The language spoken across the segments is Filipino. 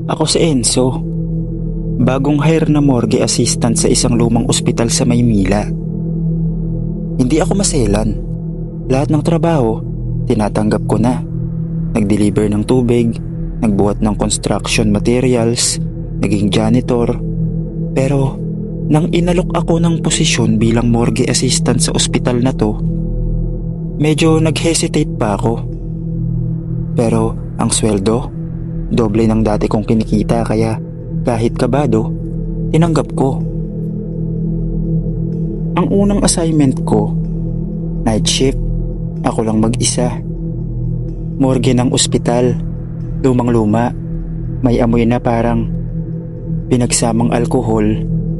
Ako si Enzo, bagong hire na morgue assistant sa isang lumang ospital sa Maynila. Hindi ako maselan. Lahat ng trabaho, tinatanggap ko na. Nag-deliver ng tubig, nagbuhat ng construction materials, naging janitor. Pero nang inalok ako ng posisyon bilang morgue assistant sa ospital na to, medyo nag-hesitate pa ako. Pero ang sweldo, doble ng dati kong kinikita, kaya kahit kabado, tinanggap ko. Ang unang assignment ko, night shift, ako lang mag-isa. Morgue ng ospital, lumang-luma, may amoy na parang pinagsamang alkohol,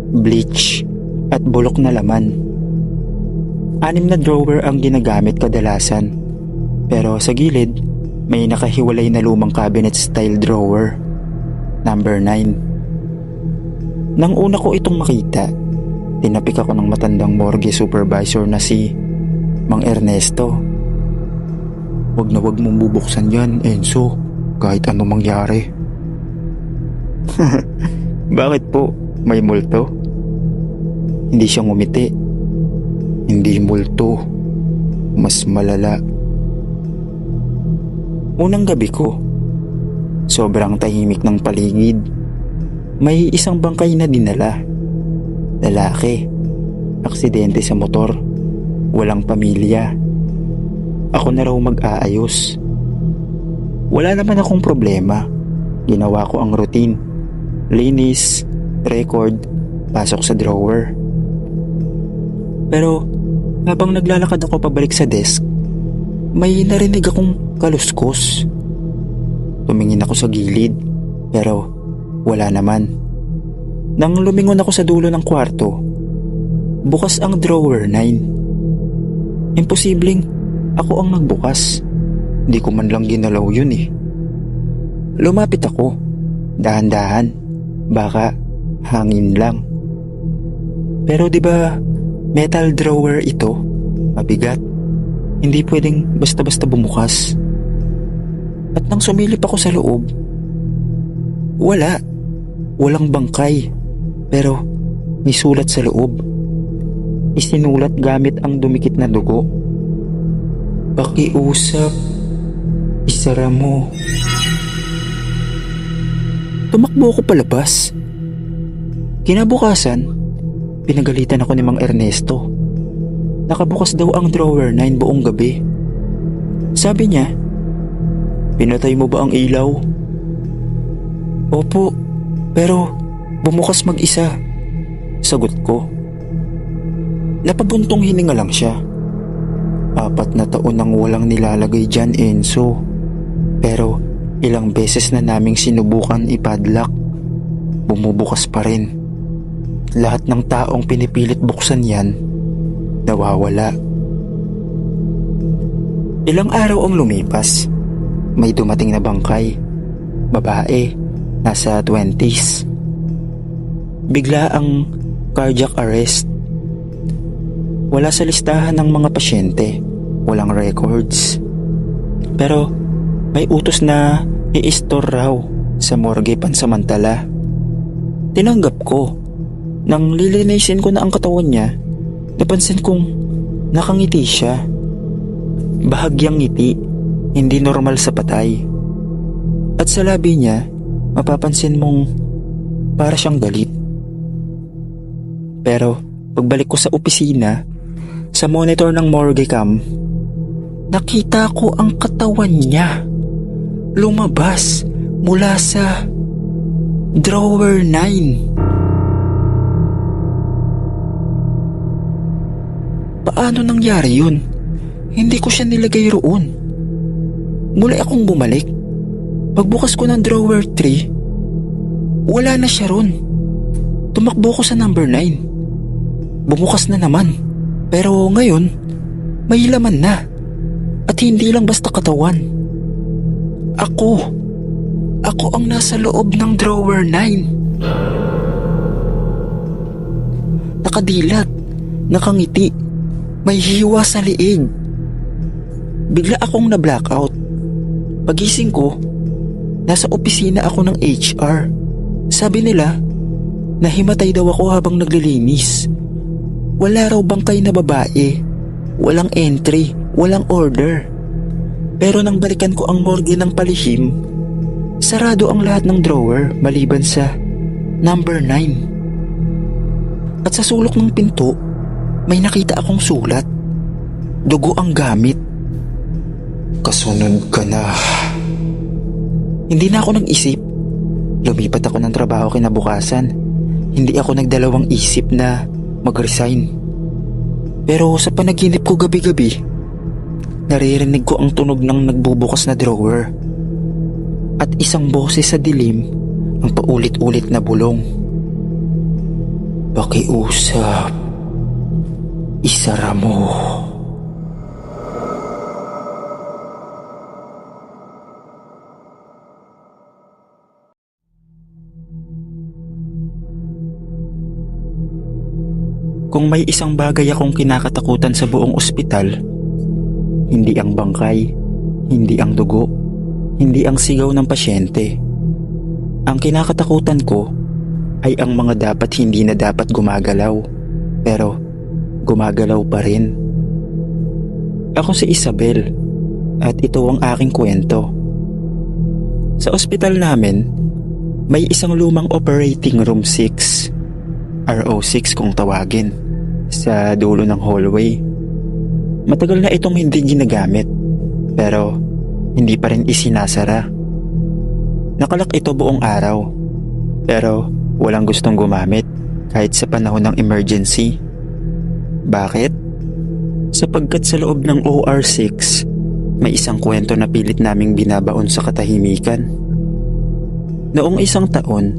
bleach, at bulok na laman. 6 na drawer ang ginagamit kadalasan, pero sa gilid, may nakahiwalay na lumang cabinet style drawer, number 9. Nang una ko itong makita, tinapik ako ng matandang morgue supervisor na si Mang Ernesto. Wag na wag mong bubuksan yan, Enzo, kahit ano mangyari. Bakit po? May multo? Hindi siya ngumiti. Hindi multo, mas malala. Unang gabi ko, sobrang tahimik ng paligid. May isang bangkay na dinala. Lalaki, aksidente sa motor, walang pamilya. Ako na raw mag-aayos. Wala naman akong problema. Ginawa ko ang routine. Linis, record, pasok sa drawer. Pero habang naglalakad ako pabalik sa desk, may narinig akong kaluskos. Tumingin ako sa gilid, pero wala naman. Nang lumingon ako sa dulo ng kwarto, bukas ang drawer 9. Imposibleng ako ang nagbukas. Hindi ko man lang ginalaw yun eh. Lumapit ako, dahan-dahan, baka hangin lang. Pero di ba metal drawer ito? Mabigat. Hindi pwedeng basta-basta bumukas. At nang sumilip ako sa loob, walang bangkay. Pero may sulat sa loob. Isinulat gamit ang dumikit na dugo. Pakiusap, isara mo. Tumakbo ako palabas. Kinabukasan, pinagalitan ako ni Mang Ernesto. Nakabukas daw ang drawer 9 buong gabi. Sabi niya, "Pinatay mo ba ang ilaw?" "Opo, pero bumukas mag-isa," sagot ko. Napabuntong hininga lang siya. 4 na taon nang walang nilalagay dyan, Enzo. Pero ilang beses na naming sinubukan ipadlock, bumubukas pa rin. Lahat ng taong pinipilit buksan yan, nawawala. Ilang araw ang lumipas. May dumating na bangkay. Babae, nasa 20s. Bigla ang cardiac arrest. Wala sa listahan ng mga pasyente. Walang records. Pero may utos na i-store raw sa morgue pansamantala. Tinanggap ko. Nang lilinisin ko na ang katawan niya, napansin kong nakangiti siya. Bahagyang ngiti, hindi normal sa patay. At sa labi niya, mapapansin mong para siyang galit. Pero pagbalik ko sa opisina, sa monitor ng morgue cam, nakita ko ang katawan niya lumabas mula sa drawer 9. Paano nangyari yun? Hindi ko siya nilagay roon. Muli akong bumalik. Pagbukas ko ng drawer 3, wala na siya roon. Tumakbo ko sa number 9. Bumukas na naman. Pero ngayon, may laman na. At hindi lang basta katawan. Ako ang nasa loob ng drawer 9. Nakadilat, nakangiti, may hiwa sa liig. Bigla akong na-blackout. Pagising ko, Nasa opisina ako ng HR. Sabi nila, nahimatay daw ako habang naglilinis. Wala raw bangkay na babae. Walang entry, walang order. Pero nang balikan ko ang morgue ng palihim, sarado ang lahat ng drawer maliban sa number 9. At sa sulok ng pinto, may nakita akong sulat. Dugo ang gamit. Kasunod ka na. Hindi na ako nag-isip. Lumipat ako ng trabaho kinabukasan. Hindi ako nagdalawang isip na mag-resign. Pero sa panaginip ko gabi-gabi, naririnig ko ang tunog ng nagbubukas na drawer. At isang boses sa dilim ang paulit-ulit na bulong. Pakiusap. Isara mo. Kung may isang bagay akong kinakatakutan sa buong ospital, hindi ang bangkay, hindi ang dugo, hindi ang sigaw ng pasyente. Ang kinakatakutan ko ay ang mga dapat hindi na dapat gumagalaw, pero gumagalaw pa rin. Ako si Isabel at ito ang aking kwento. Sa ospital namin, may isang lumang operating room 6, RO6 kung tawagin, sa dulo ng hallway. Matagal na itong hindi ginagamit, pero hindi pa rin isinasara. Nakalak ito buong araw, pero walang gustong gumamit kahit sa panahon ng emergency. Bakit? Sapagkat sa loob ng OR6, may isang kwento na pilit naming binabaon sa katahimikan. Noong isang taon,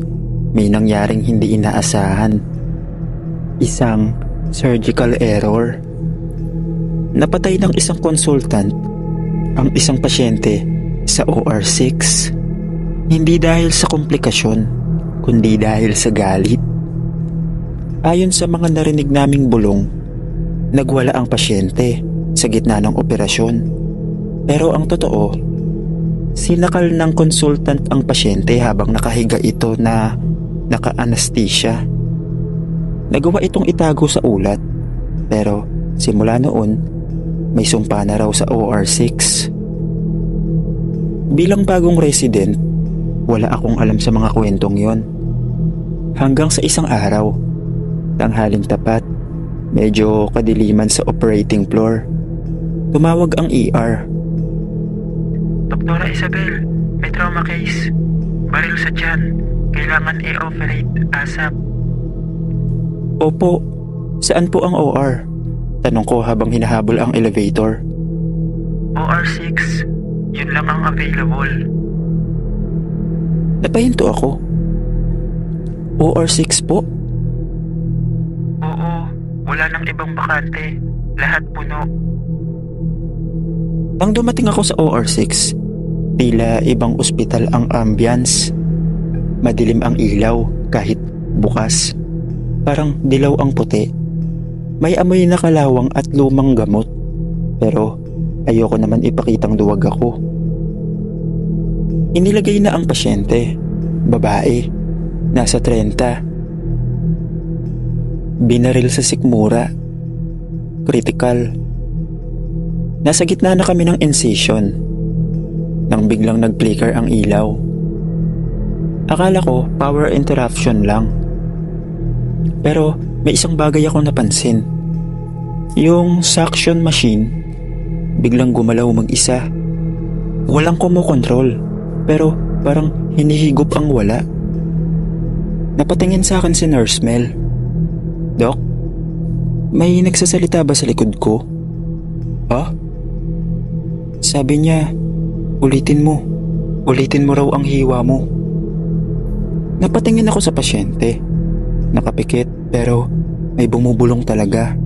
may nangyaring hindi inaasahan. Isang surgical error. Napatay ng isang consultant ang isang pasyente sa OR6. Hindi dahil sa komplikasyon, kundi dahil sa galit. Ayon sa mga narinig naming bulong, nagwala ang pasyente sa gitna ng operasyon. Pero ang totoo, sinakal ng consultant ang pasyente habang nakahiga ito na naka-anesthesia. Nagawa itong itago sa ulat, pero simula noon, may sumpa na raw sa OR6. Bilang bagong resident, wala akong alam sa mga kwentong yon. Hanggang sa isang araw, tanghaling tapat, medyo kadiliman sa operating floor, tumawag ang ER. Doktora Isabel, may trauma case. Baril sa tiyan. Kailangan i-operate ASAP. Opo, saan po ang OR? Tanong ko habang hinahabol ang elevator. OR6, yun lang ang available. Napahinto ako. OR6 po? Oo, wala nang ibang bakante. Lahat puno. Nang dumating ako sa OR6, tila ibang ospital ang ambience. Madilim ang ilaw kahit bukas. Parang dilaw ang puti. May amoy na kalawang at lumang gamot. Pero ayoko naman ipakitang duwag ako. Inilagay na ang pasyente. Babae. Nasa 30. Binaril sa sikmura. Critical. Nasa gitna na kami ng incision nang biglang nag-flicker ang ilaw. Akala ko power interruption lang. Pero may isang bagay akong napansin. Yung suction machine biglang gumalaw mag-isa. Walang kumokontrol, pero parang hinihigop ang wala. Napatingin sa akin si Nurse Mel. Dok, may nagsasalita ba sa likod ko? Ah? Sabi niya, ulitin mo raw ang hiwa mo. Napatingin ako sa pasyente. Nakapikit pero may bumubulong talaga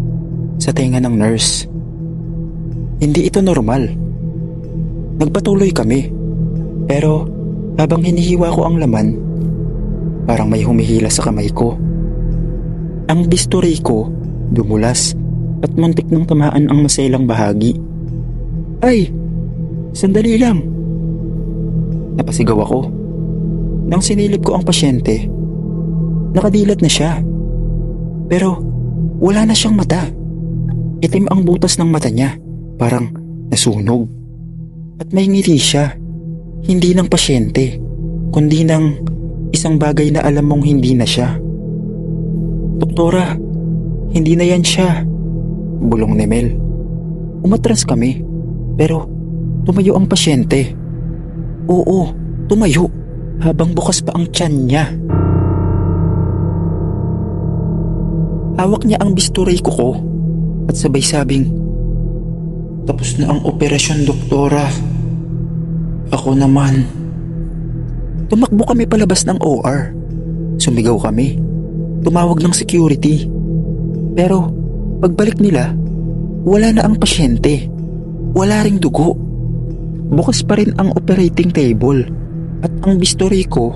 sa tenga ng nurse. Hindi ito normal. Nagpatuloy kami. Pero habang hinihiwa ko ang laman, parang may humihila sa kamay ko. Ang bisturi ko dumulas at muntik nang tamaan ang maselang bahagi. Ay! Sandali lang! Napasigaw ako. Nang sinilip ko ang pasyente, nakadilat na siya. Pero wala na siyang mata. Itim ang butas ng mata niya, parang nasunog. At may ngiti siya, hindi ng pasyente, kundi ng isang bagay na alam mong hindi na siya. "Doktora, hindi na yan siya," bulong ni Mel. Umatras kami, pero tumayo ang pasyente. Oo, tumayo, habang bukas pa ang tiyan niya. Hawak niya ang bisturi ko at sabay sabing, "Tapos na ang operasyon, doktora." Ako naman. Tumakbo kami palabas ng OR. Sumigaw kami. Tumawag ng security. Pero pagbalik nila, wala na ang pasyente. Wala ring dugo. Bukas pa rin ang operating table at ang bisturi ko.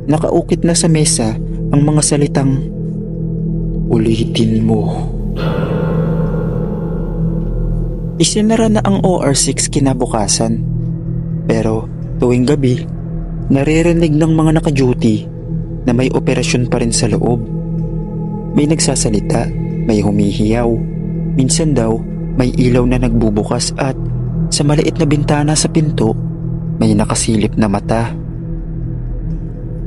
Nakaukit na sa mesa ang mga salitang, "Ulitin mo." Isinara na ang OR6 kinabukasan. Pero tuwing gabi, naririnig ng mga naka-duty na may operasyon pa rin sa loob. May nagsasalita, may humihiyaw. Minsan daw, may ilaw na nagbubukas at sa maliit na bintana sa pinto, may nakasilip na mata.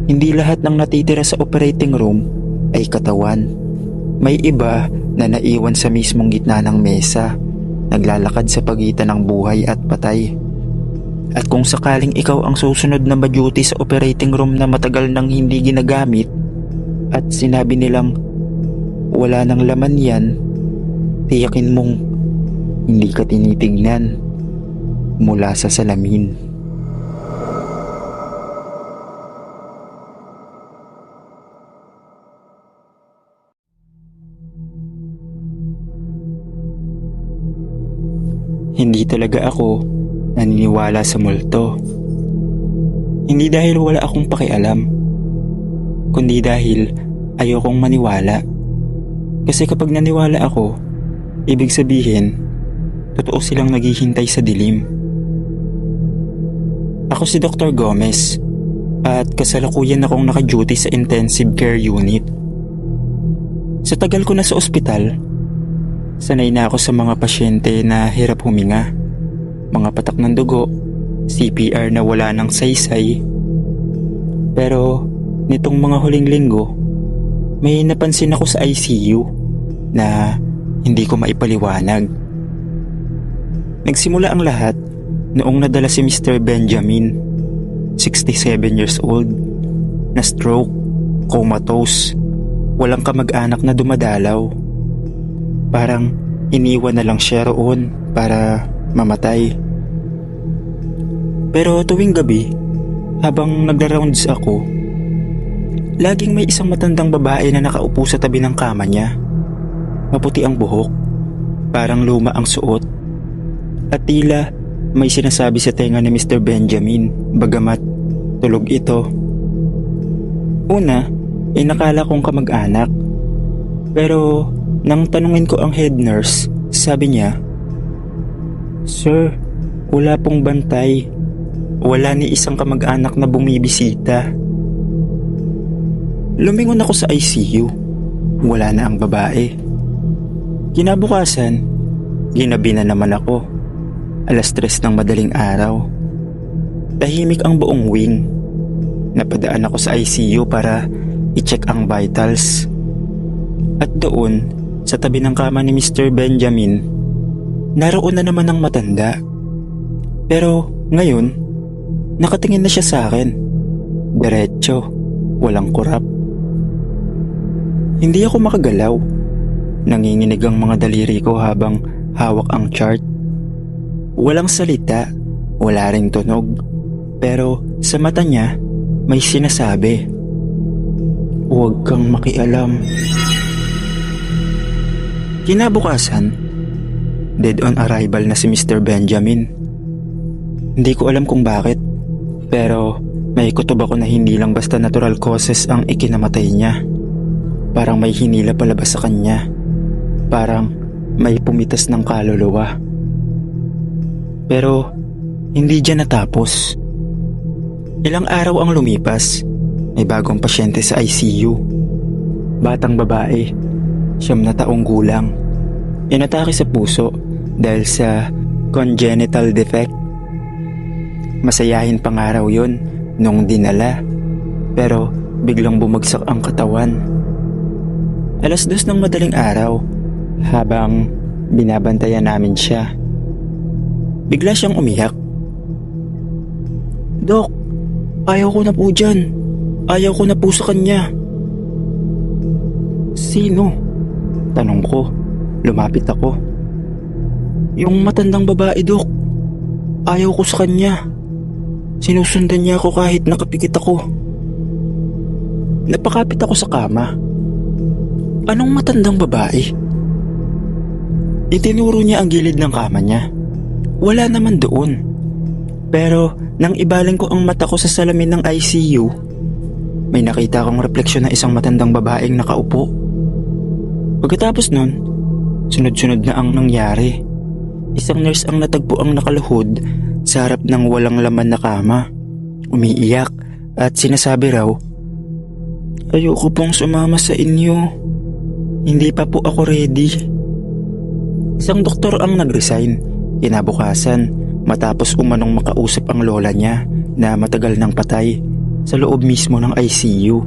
Hindi lahat ng natitira sa operating room ay katawan. May iba na naiwan sa mismong gitna ng mesa, naglalakad sa pagitan ng buhay at patay. At kung sakaling ikaw ang susunod na ma-duty sa operating room na matagal nang hindi ginagamit at sinabi nilang wala nang laman yan, tiyakin mong hindi ka tinitignan mula sa salamin. Hindi talaga ako naniniwala sa multo. Hindi dahil wala akong pakialam, kundi dahil ayokong maniwala. Kasi kapag naniwala ako, ibig sabihin, totoo silang naghihintay sa dilim. Ako si Dr. Gomez at kasalukuyan akong naka-duty sa intensive care unit. Sa tagal ko na sa ospital, sanay na ako sa mga pasyente na hirap huminga, mga patak ng dugo, CPR na wala ng saysay. Pero nitong mga huling linggo, may napansin ako sa ICU na hindi ko maipaliwanag. Nagsimula ang lahat noong nadala si Mr. Benjamin, 67 years old, na stroke, comatose, walang kamag-anak na dumadalaw. Parang iniwan na lang siya roon para mamatay. Pero tuwing gabi, habang nagra-rounds ako, laging may isang matandang babae na nakaupo sa tabi ng kama niya. Maputi ang buhok, parang luma ang suot, at tila may sinasabi sa tenga ni Mr. Benjamin bagamat tulog ito. Una, nakala kong kamag-anak. Pero nang tanungin ko ang head nurse, sabi niya, "Sir, wala pong bantay. Wala ni isang kamag-anak na bumibisita." Lumingon ako sa ICU. Wala na ang babae. Kinabukasan, ginabi na naman ako. 3:00 ng madaling araw. Tahimik ang buong wing. Napadaan ako sa ICU para i-check ang vitals. At doon, sa tabi ng kama ni Mr. Benjamin, naroon na naman ang matanda. Pero ngayon, nakatingin na siya sa akin. Diretso, walang kurap. Hindi ako makagalaw. Nanginginig ang mga daliri ko habang hawak ang chart. Walang salita, wala ring tunog. Pero sa mata niya, may sinasabi, "Huwag kang makialam." Kinabukasan, dead on arrival na si Mr. Benjamin. Hindi ko alam kung bakit, pero may kutob ako na hindi lang basta natural causes ang ikinamatay niya. Parang may hinila palabas sa kanya. Parang may pumitas ng kaluluwa. Pero hindi dyan natapos. Ilang araw ang lumipas, may bagong pasyente sa ICU. Batang babae, 9 taong gulang. Inatake sa puso dahil sa congenital defect. Masayahin pangaraw yon nung dinala, pero biglang bumagsak ang katawan. 2:00 ng madaling araw, habang binabantayan namin siya, bigla siyang umiyak. "Dok, ayaw ko na po dyan. Ayaw ko na po sa kanya." "Sino?" tanong ko. Lumapit ako. "Yung matandang babae, Dok. Ayaw ko sa kanya. Sinusundan niya ako kahit nakapikit ako." Napakapit ako sa kama. "Anong matandang babae?" Itinuro niya ang gilid ng kama niya. Wala naman doon. Pero nang ibaling ko ang mata ko sa salamin ng ICU, may nakita akong refleksyon ng isang matandang babaeng nakaupo. Pagkatapos nun, sunod-sunod na ang nangyari. Isang nurse ang natagpo ang nakaluhod sa harap ng walang laman na kama. Umiiyak at sinasabi raw, "Ayoko pong sumama sa inyo. Hindi pa po ako ready." Isang doktor ang nag-resign kinabukasan matapos umanong makausap ang lola niya na matagal nang patay sa loob mismo ng ICU.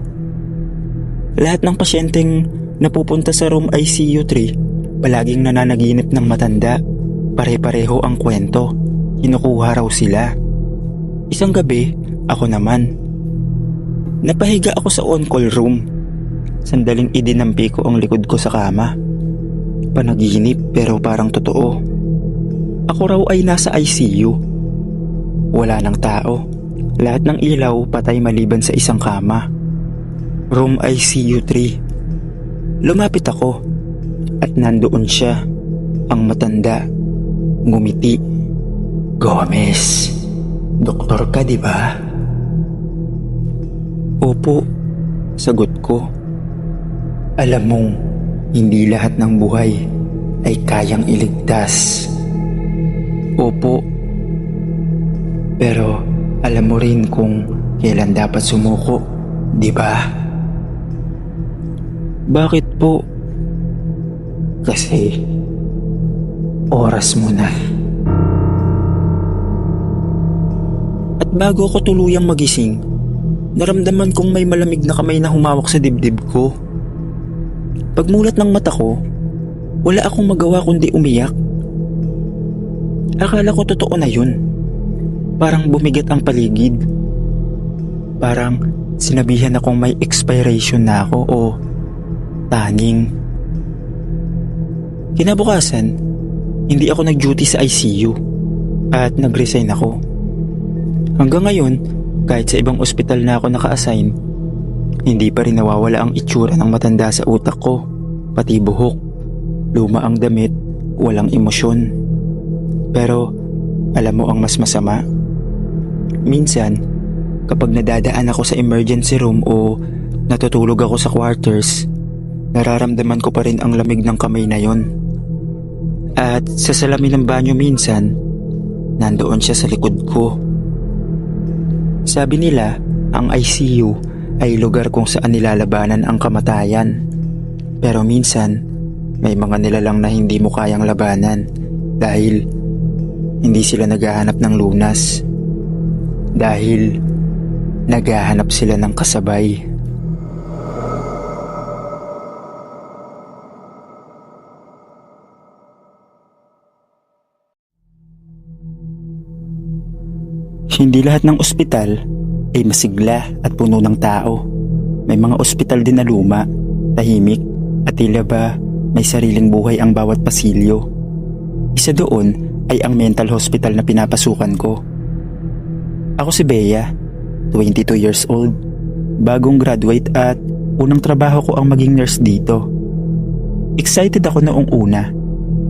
Lahat ng pasyenteng napupunta sa room ICU 3 palaging nananaginip ng matanda. Pare-pareho ang kwento. Kinukuha raw sila. Isang gabi, ako naman. Napahiga ako sa on-call room. Sandaling idinampi ko ang likod ko sa kama. Panaginip pero parang totoo. Ako raw ay nasa ICU. Wala nang tao. Lahat ng ilaw patay maliban sa isang kama. Room ICU 3. Lumapit ako at nandoon siya, ang matanda. Ngumiti. "Gomez, doktor ka, di ba?" "Opo," sagot ko. "Alam mong hindi lahat ng buhay ay kayang iligtas." "Opo. Pero alam mo rin kung kailan dapat sumuko, di ba?" "Bakit po?" "Kasi oras mo na." At bago ako tuluyang magising, naramdaman kong may malamig na kamay na humawak sa dibdib ko. Pagmulat ng mata ko, wala akong magawa kundi umiyak. Akala ko totoo na yun. Parang bumigat ang paligid. Parang sinabihan akong may expiration na ako o taning. Kinabukasan, hindi ako nag-duty sa ICU at nag-resign ako. Hanggang ngayon, kahit sa ibang ospital na ako naka-assign, hindi pa rin nawawala ang itsura ng matanda sa utak ko, pati buhok. Luma ang damit, walang emosyon. Pero alam mo ang mas masama? Minsan, kapag nadadaan ako sa emergency room o natutulog ako sa quarters, nararamdaman ko pa rin ang lamig ng kamay na yon. At sa salamin ng banyo minsan, nandoon siya sa likod ko. Sabi nila, ang ICU ay lugar kung saan nilalabanan ang kamatayan. Pero minsan, may mga nilalang na hindi mo kayang labanan dahil hindi sila naghahanap ng lunas. Dahil naghahanap sila ng kasabay. Hindi lahat ng ospital ay masigla at puno ng tao. May mga ospital din na luma, tahimik, at tila ba may sariling buhay ang bawat pasilyo. Isa doon ay ang mental hospital na pinapasukan ko. Ako si Bea, 22 years old, bagong graduate at unang trabaho ko ang maging nurse dito. Excited ako noong una.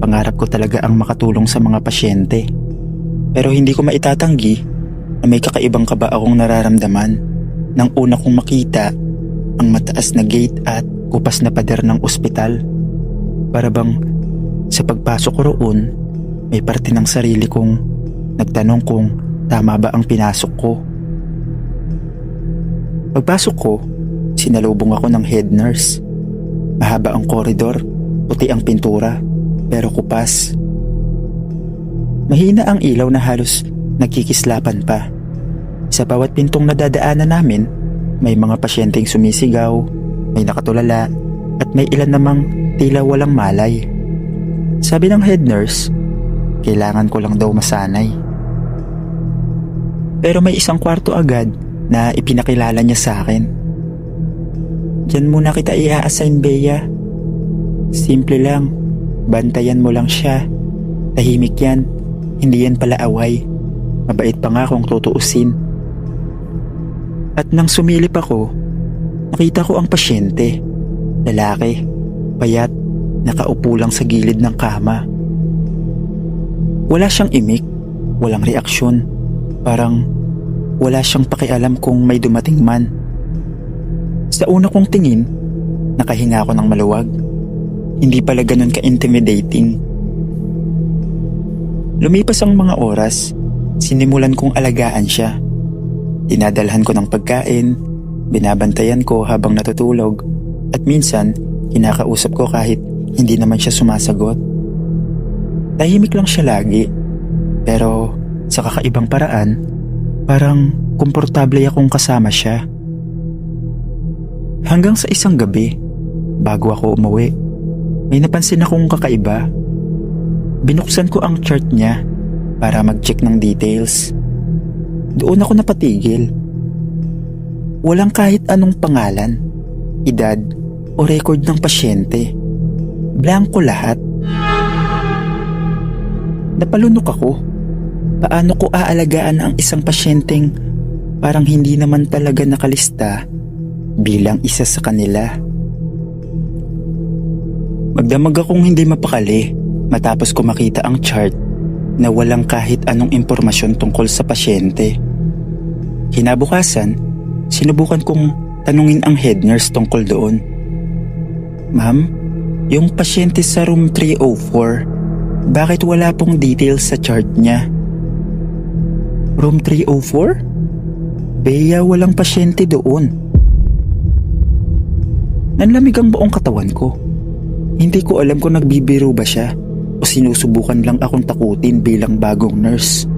Pangarap ko talaga ang makatulong sa mga pasyente. Pero hindi ko maitatanggi na may kakaibang kaba akong nararamdaman nang una kong makita ang mataas na gate at kupas na pader ng ospital. Para bang sa pagpasok ko roon, may parte ng sarili kong nagtanong kung tama ba ang pinasok ko. Pagpasok ko, sinalubong ako ng head nurse. Mahaba ang koridor, puti ang pintura, pero kupas. Mahina ang ilaw na halos nagkikislapan pa. Sa bawat pintong nadadaanan namin, may mga pasyenteng sumisigaw, may nakatulala, at may ilan namang tila walang malay. Sabi ng head nurse, kailangan ko lang daw masanay. Pero may isang kwarto agad na ipinakilala niya sa akin. Diyan muna kita i-assign, Bea. Simple lang, bantayan mo lang siya. Tahimik yan, hindi yan pala away. Mabait pa nga kung tutuusin. At nang sumilip ako, nakita ko ang pasyente. Lalaki, payat, nakaupo lang sa gilid ng kama. Wala siyang imik, walang reaksyon. Parang wala siyang pakialam kung may dumating man. Sa una kong tingin, nakahinga ako ng maluwag. Hindi pala ganun ka-intimidating. Lumipas ang mga oras, sinimulan kong alagaan siya. Dinadalhan ko ng pagkain, binabantayan ko habang natutulog, at minsan, kinakausap ko kahit hindi naman siya sumasagot. Tahimik lang siya lagi, pero sa kakaibang paraan, parang komportable akong kasama siya. Hanggang sa isang gabi, bago ako umuwi, may napansin akong kakaiba. Binuksan ko ang chart niya para mag-check ng details. Doon ako napatigil. Walang kahit anong pangalan, edad o record ng pasyente. Blanko lahat. Napalunok ako. Paano ko aalagaan ang isang pasyenteng parang hindi naman talaga nakalista bilang isa sa kanila? Magdamag akong hindi mapakali matapos ko makita ang chart na walang kahit anong impormasyon tungkol sa pasyente. Kinabukasan, sinubukan kong tanungin ang head nurse tungkol doon. Ma'am, yung pasyente sa room 304, bakit wala pong details sa chart niya? Room 304? Bea, walang pasyente doon. Nanlamig ang buong katawan ko. Hindi ko alam kung nagbibiro ba siya o sinusubukan lang akong takutin bilang bagong nurse.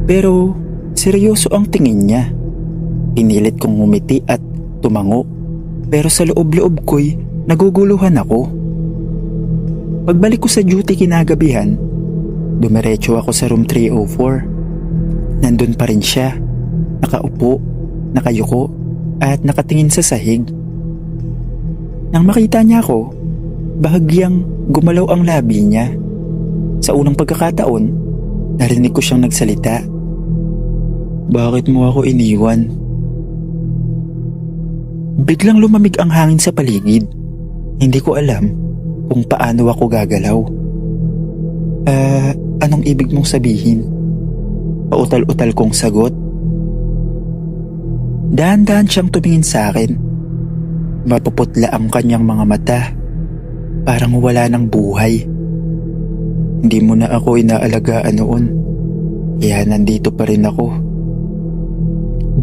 Pero seryoso ang tingin niya. Pinilit kong ngumiti at tumango, pero sa loob-loob ko'y naguguluhan ako. Pagbalik ko sa duty kinagabihan, dumiretso ako sa room 304. Nandun pa rin siya, nakaupo, nakayuko at nakatingin sa sahig. Nang makita niya ako, bahagyang gumalaw ang labi niya. Sa unang pagkakataon, narinig ko siyang nagsalita. Bakit mo ako iniwan? Biglang lumamig ang hangin sa paligid. Hindi ko alam kung paano ako gagalaw. Anong ibig mong sabihin? Pautal-utal kong sagot. Dahan-dahan siyang tumingin sa akin. Mapuputla ang kanyang mga mata. Parang wala ng buhay. Hindi mo na ako inaalagaan noon. Kaya nandito pa rin ako.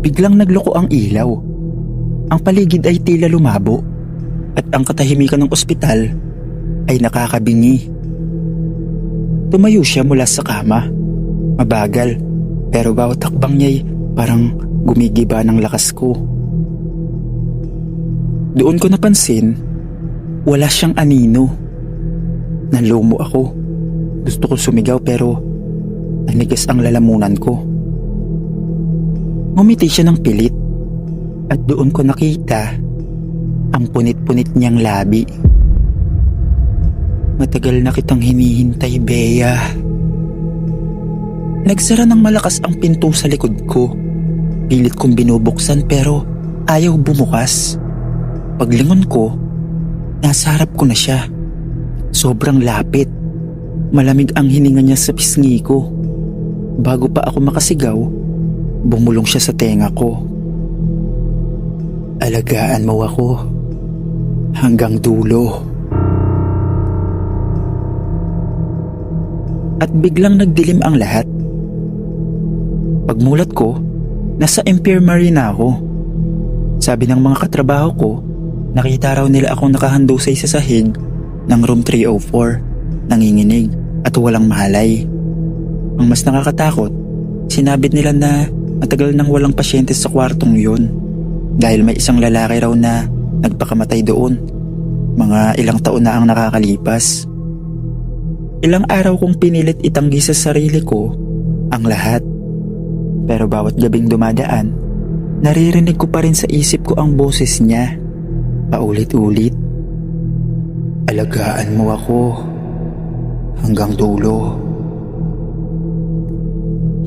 Biglang nagloko ang ilaw. Ang paligid ay tila lumabo. At ang katahimikan ng ospital ay nakakabingi. Tumayo siya mula sa kama. Mabagal, pero bawat hakbang niya'y parang gumigiba ng lakas ko. Doon ko napansin, wala siyang anino. Nanlumo ako. Gusto ko sumigaw pero nanigas ang lalamunan ko. Ngumiti siya ng pilit at doon ko nakita ang punit-punit niyang labi. Matagal na kitang hinihintay, Bea. Nagsara ng malakas ang pinto sa likod ko. Pilit kong binubuksan pero ayaw bumukas. Paglingon ko, nasa harap ko na siya. Sobrang lapit. Malamig ang hininga niya sa pisngi ko. Bago pa ako makasigaw, bumulong siya sa tenga ko. Alagaan mo ako hanggang dulo. At biglang nagdilim ang lahat. Pagmulat ko, nasa infirmary na ako. Sabi ng mga katrabaho ko, nakita raw nila akong nakahandusay sa sahig ng room 304, nanginginig at walang malay. Ang mas nakakatakot, sinabit nila na matagal nang walang pasyente sa kwartong yun dahil may isang lalaki raw na nagpakamatay doon. Mga ilang taon na ang nakakalipas. Ilang araw kong pinilit itanggi sa sarili ko ang lahat. Pero bawat gabing dumadaan, naririnig ko pa rin sa isip ko ang boses niya. Paulit-ulit. Alagaan mo ako hanggang dulo.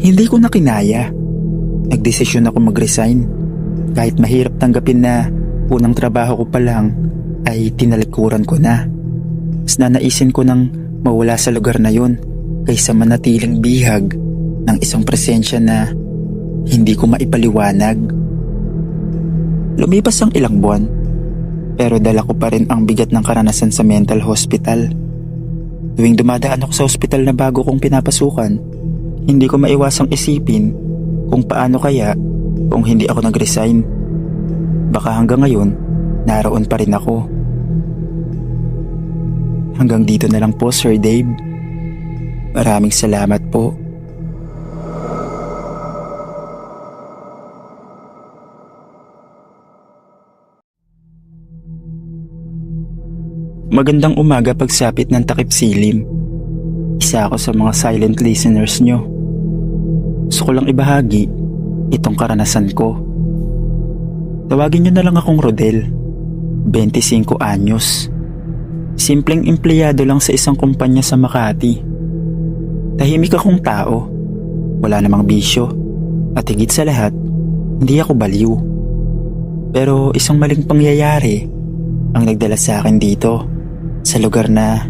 Hindi ko na kinaya. Nagdesisyon ako mag-resign. Kahit mahirap tanggapin na unang trabaho ko pa lang ay tinalikuran ko na. Mas nanaisin ko nang mawala sa lugar na yun kaysa manatiling bihag ng isang presensya na hindi ko maipaliwanag. Lumipas ang ilang buwan, pero dala ko pa rin ang bigat ng karanasan sa mental hospital. Tuwing dumadaan ako sa hospital na bago kong pinapasukan, hindi ko maiwasang isipin kung paano kaya kung hindi ako nag-resign. Baka hanggang ngayon, naroon pa rin ako. Hanggang dito na lang po, Sir Dave. Maraming salamat po. Magandang umaga pagsapit ng takip silim. Isa ako sa mga silent listeners nyo. Gusto ko lang ibahagi itong karanasan ko. Tawagin nyo na lang akong Rodel, 25 anyos. Simpleng empleyado lang sa isang kumpanya sa Makati. Tahimik akong tao, wala namang bisyo, at higit sa lahat, hindi ako baliw. Pero isang maling pangyayari ang nagdala sa akin dito, sa lugar na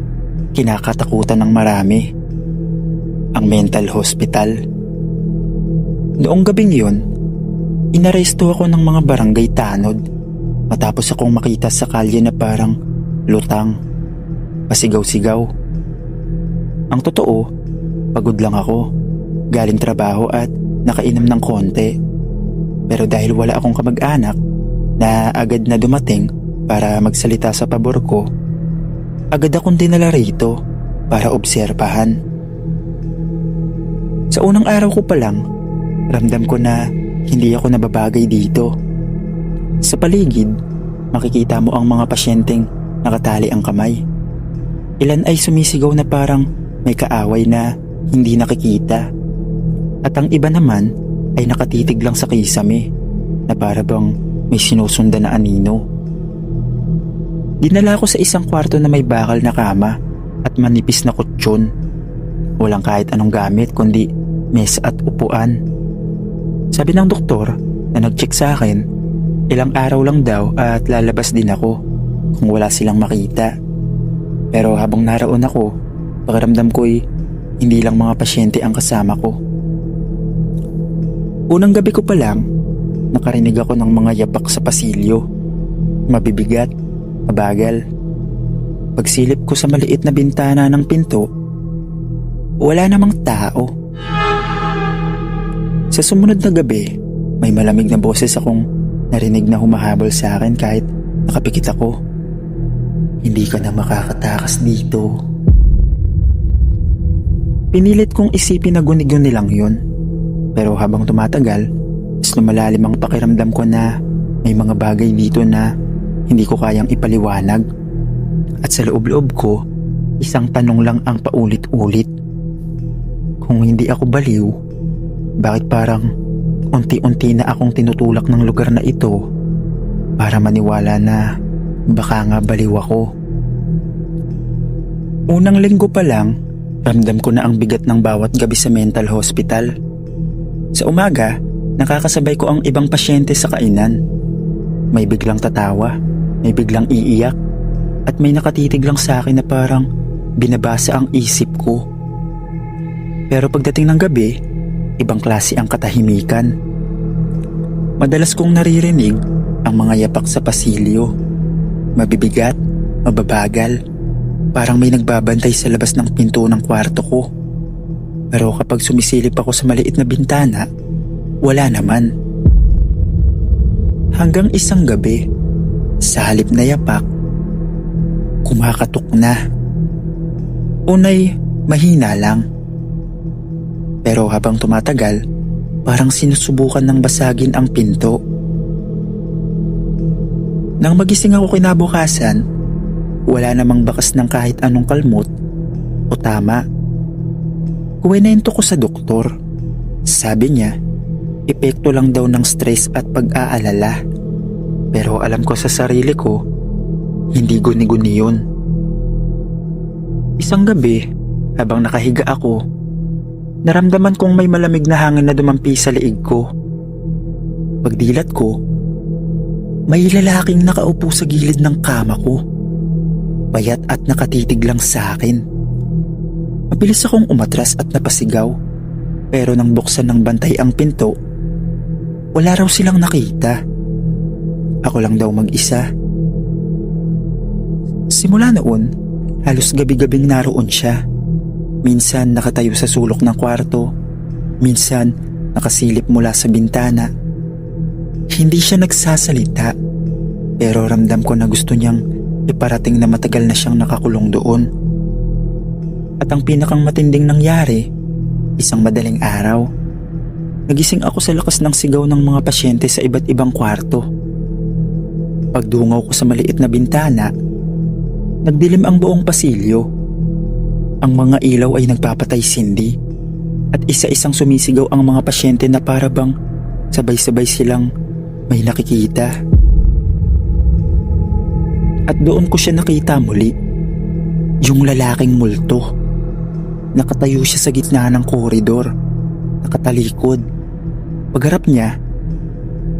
kinakatakutan ng marami, ang mental hospital. Noong gabing yun, inaresto ako ng mga barangay tanod matapos akong makita sa kalye na parang lutang, pasigaw-sigaw. Ang totoo, pagod lang ako, galing trabaho at nakainom ng konti. Pero dahil wala akong kamag-anak na agad na dumating para magsalita sa pabor ko, agad akong dinala rito para obserbahan. Sa unang araw ko pa lang, ramdam ko na hindi ako nababagay dito. Sa paligid, makikita mo ang mga pasyenteng nakatali ang kamay. Ilan ay sumisigaw na parang may kaaway na hindi nakikita. At ang iba naman ay nakatitig lang sa kisame na para bang may sinusundan na anino. Dinala ko sa isang kwarto na may bakal na kama at manipis na kutsyon. Walang kahit anong gamit kundi mesa at upuan. Sabi ng doktor na nag-check sa akin, ilang araw lang daw at lalabas din ako kung wala silang makita. Pero habang naroon ako, pakiramdam ko'y hindi lang mga pasyente ang kasama ko. Unang gabi ko pa lang, nakarinig ako ng mga yapak sa pasilyo. Mabibigat, mabagal. Pagsilip ko sa maliit na bintana ng pinto, wala namang tao. Sa sumunod na gabi, may malamig na boses akong narinig na humahabol sa akin kahit nakapikit ako. Hindi ka na makakatakas dito. Pinilit kong isipin na guni-guni lang yun. Pero habang tumatagal, mas lumalalim ang pakiramdam ko na may mga bagay dito na hindi ko kayang ipaliwanag. At sa loob-loob ko, isang tanong lang ang paulit-ulit. Kung hindi ako baliw, bakit parang unti-unti na akong tinutulak ng lugar na ito para maniwala na baka nga baliw ako? Unang linggo pa lang, ramdam ko na ang bigat ng bawat gabi sa mental hospital. Sa umaga, nakakasabay ko ang ibang pasyente sa kainan. May biglang tatawa, may biglang iiyak, at may nakatitig lang sa akin na parang binabasa ang isip ko. Pero pagdating ng gabi, ibang klase ang katahimikan. Madalas kong naririnig ang mga yapak sa pasilyo. Mabibigat, mababagal, parang may nagbabantay sa labas ng pinto ng kwarto ko. Pero kapag sumisilip ako sa maliit na bintana, wala naman. Hanggang isang gabi, sa halip na yapak, kumakatok na. Unay, mahina lang. Pero habang tumatagal, parang sinusubukan ng basagin ang pinto. Nang magising ako kinabukasan, wala namang bakas ng kahit anong kalmot o tama. Kuwinento ko sa doktor. Sabi niya, epekto lang daw ng stress at pag-aalala. Pero alam ko sa sarili ko, hindi guni-guni yun. Isang gabi, habang nakahiga ako, naramdaman kong may malamig na hangin na dumampi sa liig ko. Pagdilat ko, may lalaking nakaupo sa gilid ng kama ko. Payat at nakatitig lang sa akin. Mabilis akong umatras at napasigaw. Pero nang buksan ng bantay ang pinto, wala raw silang nakita. Ako lang daw mag-isa. Simula noon, halos gabi-gabing naroon siya. Minsan nakatayo sa sulok ng kwarto, minsan nakasilip mula sa bintana. Hindi siya nagsasalita, pero ramdam ko na gusto niyang iparating na matagal na siyang nakakulong doon. At ang pinakang matinding nangyari, isang madaling araw, nagising ako sa lakas ng sigaw ng mga pasyente sa iba't ibang kwarto. Pagdungaw ko sa maliit na bintana, nagdilim ang buong pasilyo. Ang mga ilaw ay nagpapatay-sindi at isa-isang sumisigaw ang mga pasyente na para bang sabay-sabay silang may nakikita. At doon ko siya nakita muli, yung lalaking multo. Nakatayo siya sa gitna ng koridor, nakatalikod. Pagharap niya,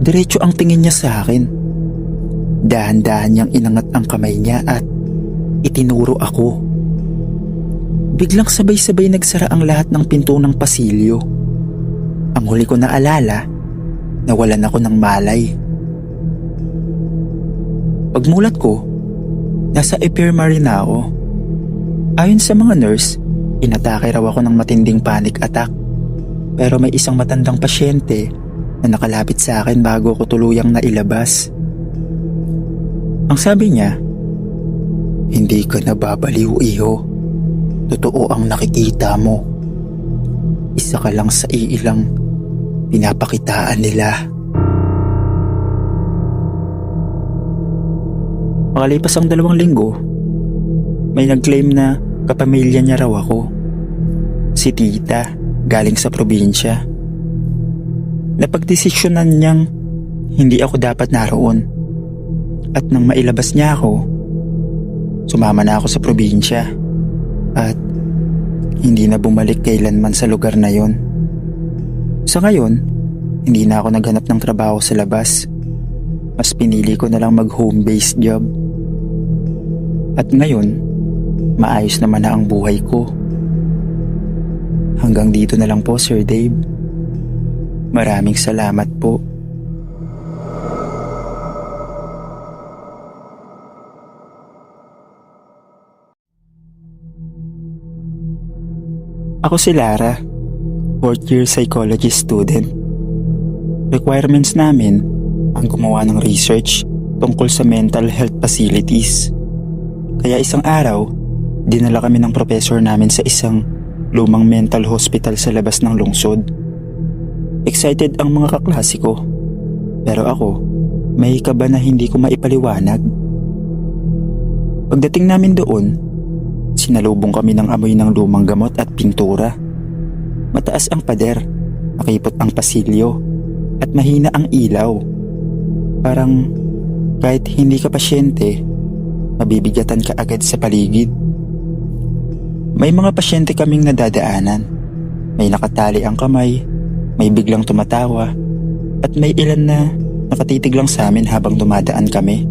diretso ang tingin niya sa akin. Dahan-dahan niyang inangat ang kamay niya at itinuro ako. Biglang sabay-sabay nagsara ang lahat ng pinto ng pasilyo. Ang huli ko naalala, nawalan ako ng malay. Pagmulat ko, nasa infirmary na ako. Ayon sa mga nurse, inatake raw ako ng matinding panic attack. Pero may isang matandang pasyente na nakalapit sa akin bago ko tuluyang nailabas. Ang sabi niya, "Hindi ka nababaliw, iho. Totoo ang nakikita mo. Isa ka lang sa iilang pinapakitaan nila." Makalipas ang 2 linggo, may nag-claim na kapamilya niya raw ako. Si tita, galing sa probinsya. Napagdesisyonan niyang hindi ako dapat naroon. At nang mailabas niya ako, sumama na ako sa probinsya. At hindi na bumalik kailanman sa lugar na yon. Sa ngayon, hindi na ako naghanap ng trabaho sa labas. Mas pinili ko na lang mag-home-based job. At ngayon, maayos naman na ang buhay ko. Hanggang dito na lang po, Sir Dave. Maraming salamat po. Ako si Lara, 4th year psychology student. Requirements namin ang gumawa ng research tungkol sa mental health facilities. Kaya isang araw, dinala kami ng professor namin sa isang lumang mental hospital sa labas ng lungsod. Excited ang mga kaklase ko, pero ako, may kaba na hindi ko maipaliwanag. Pagdating namin doon, sinalubong kami ng amoy ng lumang gamot at pintura. Mataas ang pader, makipot ang pasilyo, at mahina ang ilaw. Parang kahit hindi ka pasyente, mabibigatan ka agad sa paligid. May mga pasyente kaming nadadaanan. May nakatali ang kamay, may biglang tumatawa, at may ilan na nakatitig lang sa amin habang dumadaan kami.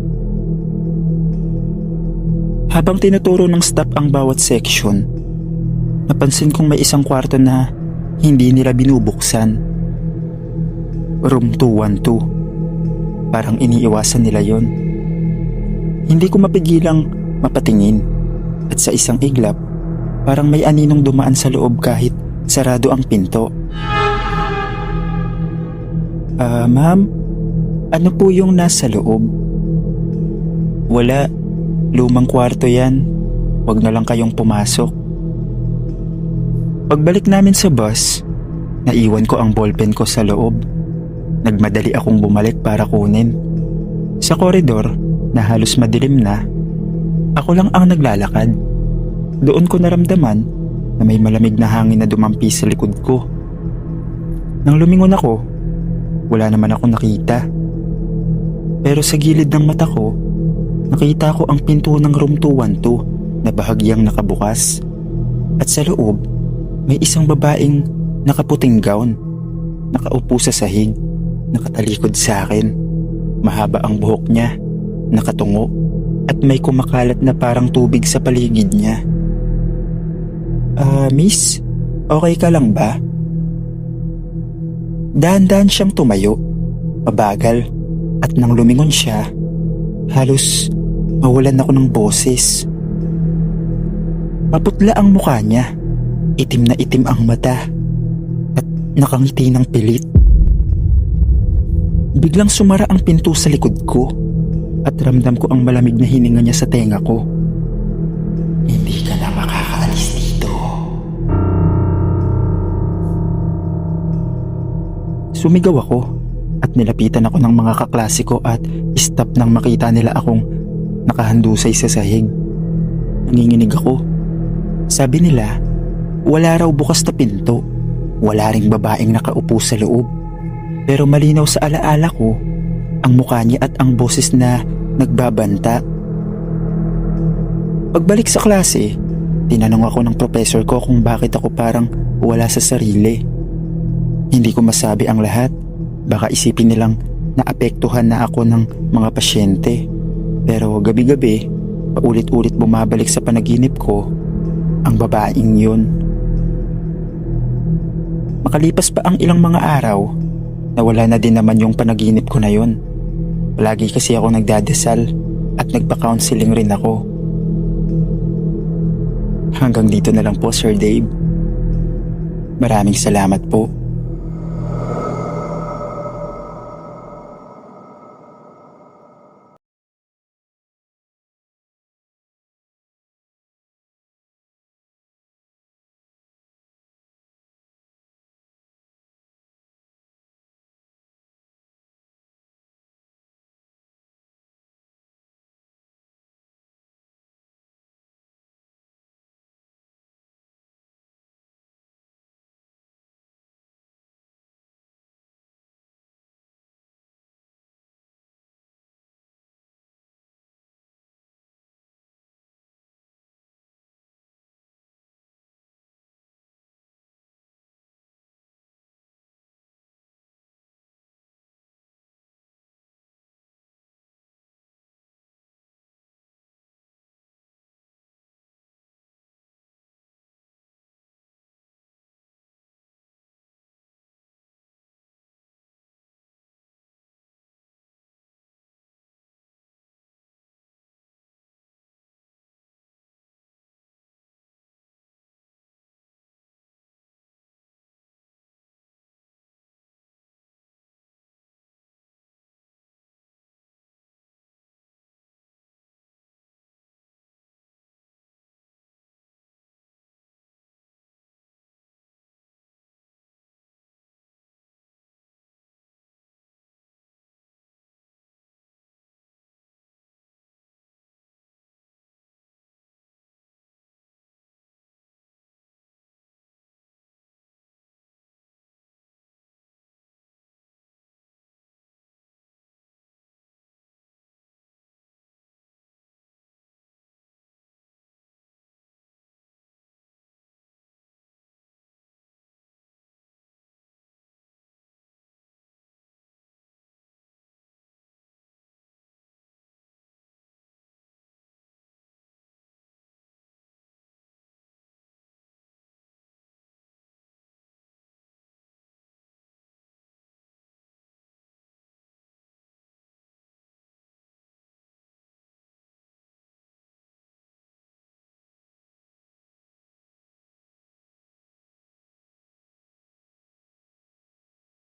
Habang tinuturo ng staff ang bawat section, napansin kong may isang kwarto na hindi nila binubuksan. Room 212. Parang iniiwasan nila yon. Hindi ko mapigilang mapatingin at sa isang iglap, parang may aninong dumaan sa loob kahit sarado ang pinto. Ma'am, Ano po yung nasa loob? Wala. Lumang kwarto yan. Huwag na lang kayong pumasok. Pagbalik namin sa bus, naiwan ko ang ballpen ko sa loob. Nagmadali akong bumalik para kunin. Sa koridor na halos madilim na, ako lang ang naglalakad. Doon ko naramdaman na may malamig na hangin na dumampi sa likod ko. Nang lumingon ako, wala naman ako nakita. Pero sa gilid ng mata ko, nakita ko ang pinto ng room 212 na bahagyang nakabukas. At sa loob, may isang babaeng nakaputing gown, nakaupo sa sahig, nakatalikod sa akin. Mahaba ang buhok niya, nakatungo, at may kumakalat na parang tubig sa paligid niya. Miss, okay ka lang ba? Dahan-dahan siyang tumayo, mabagal, at nang lumingon siya, halos mawalan ako ng boses. Maputla ang mukha niya, itim na itim ang mata, at nakangiti ng pilit. Biglang sumara ang pinto sa likod ko, at ramdam ko ang malamig na hininga niya sa tenga ko. Hindi ka na makakaalis dito. Sumigaw ako at nilapitan ako ng mga kaklase ko at stop nang makita nila akong nakahandusay sa sahig. Nanginginig ako. Sabi nila, wala raw bukas na pinto. Wala ring babaeng nakaupo sa loob. Pero malinaw sa alaala ko ang mukha niya at ang boses na nagbabanta. Pagbalik sa klase, tinanong ako ng professor ko kung bakit ako parang wala sa sarili. Hindi ko masabi ang lahat. Baka isipin nilang naapektuhan na ako ng mga pasyente. Pero gabi-gabi, paulit-ulit bumabalik sa panaginip ko ang babaeng yun. Makalipas pa ang ilang mga araw, nawala na din naman yung panaginip ko na yun. Palagi kasi ako nagdadasal at nagpa-counseling rin ako. Hanggang dito na lang po, Sir Dave. Maraming salamat po.